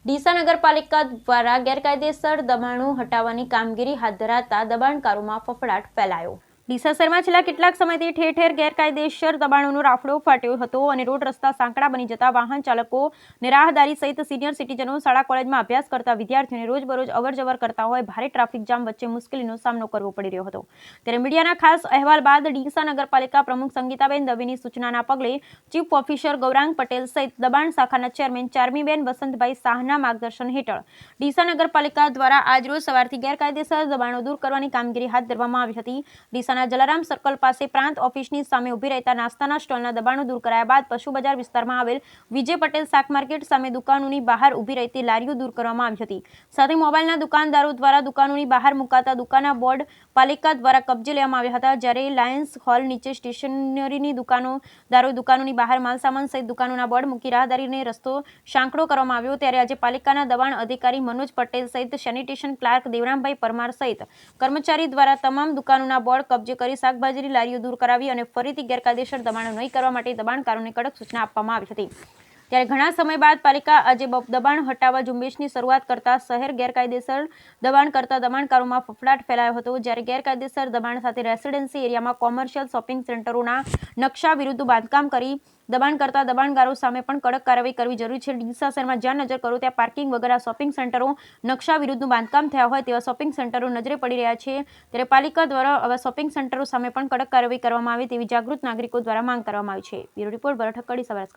ડીસા નગરપાલિકા દ્વારા ગેરકાયદેસર દબાણો હટાવવાની કામગીરી હાથ ધરાતા દબાણકારોમાં ફફડાટ ફેલાયો। ડીસા શહેરમાં છેલ્લા કેટલાક સમયથી ઠેર ઠેર ગેરકાયદેસર દબાણોનો રાફડો ફાટ્યો હતો અને રોડ રસ્તા સાંકડા બની જતા વાહન ચાલકો અને રાહદારી સહિત સિનિયર સિટીઝનો શાળા કોલેજમાં અભ્યાસ કરતા વિદ્યાર્થીઓને રોજબરોજ અવરજવર કરતા હોય ભારે ટ્રાફિક જામ વચ્ચે મુશ્કેલીનો સામનો કરવો પડી રહ્યો હતો। ત્યારે મીડિયાના ખાસ અહેવાલ બાદ ડીસા નગરપાલિકા પ્રમુખ સંગીતાબેન દવેની સૂચનાના પગલે ચીફ ઓફિસર ગૌરાંગ પટેલ સહિત દબાણ શાખાના ચેરમેન ચારમીબેન વસંતભાઈ શાહના માર્ગદર્શન હેઠળ ડીસા નગરપાલિકા દ્વારા આજરોજ સવારથી ગેરકાયદેસર દબાણો દૂર કરવાની કામગીરી હાથ ધરવામાં આવી હતી। ડીસા જલારામ સર્કલ પાસે પ્રાંત ઓફિસની સામે ઉભી રહેતા નાસ્તાના સ્ટોલના દબાણો દૂર કરાયા બાદ પશુ બજાર વિસ્તારમાં આવેલ વિજય પટેલ શાક માર્કેટ સામે દુકાનોની બહાર ઉભી રહેતી લારીઓ દૂર કરવામાં આવી હતી। સાથે મોબાઈલના દુકાનદારો દ્વારા દુકાનોની બહાર મુકાતા દુકાનના બોર્ડ પાલિકા દ્વારા કબજે લેવામાં આવ્યા હતા। જ્યારે લાયન્સ હોલ નીચે સ્ટેશનરીની દુકાનોદારો દુકાનોની બહાર માલસામાન સહિત દુકાનોના બોર્ડ મૂકી રાહદારીને રસ્તો સાંકડો કરવામાં આવ્યો। ત્યારે આજે પાલિકાના દબાણ અધિકારી મનોજ પટેલ સહિત સેનિટેશન ક્લાર્ક દેવરામભાઈ પરમાર સહિત કર્મચારી દ્વારા તમામ દુકાનોના બોર્ડ કબજે કરી શાકભાજીની લારીઓ દૂર કરાવી અને ફરીથી ગેરકાયદેસર દબાણો નહીં કરવા માટે દબાણકારોને કડક સૂચના આપવામાં આવી હતી। ત્યારે ઘણા સમય બાદ પાલિકા આજે દબાણ હટાવવા ઝુંબેશની શરૂઆત કરતા શહેર ગેરકાયદેસર દબાણ કરતા દબાણકારોમાં ફફડાટ ફેલાયો હતો। જ્યારે ગેરકાયદેસર દબાણ સાથે રેસિડેન્સી એરિયામાં કોમર્શિયલ શોપિંગ સેન્ટરોના નકશા વિરુદ્ધ બાંધકામ કરી દબાણ કરતા દબાણકારો સામે પણ કડક કાર્યવાહી કરવી જરૂરી છે। ડીસા શહેરમાં જ્યાં નજર કરો ત્યાં પાર્કિંગ વગરના શોપિંગ સેન્ટરો નકશા વિરુદ્ધ બાંધકામ થયા હોય તેવા શોપિંગ સેન્ટરો નજરે પડી રહ્યા છે। ત્યારે પાલિકા દ્વારા આવા શોપિંગ સેન્ટરો સામે પણ કડક કાર્યવાહી કરવામાં આવે તેવી જાગૃત નાગરિકો દ્વારા માંગ કરવામાં આવી છે। બ્યુરો રિપોર્ટ ભરત ઠક્કર, ડીસા।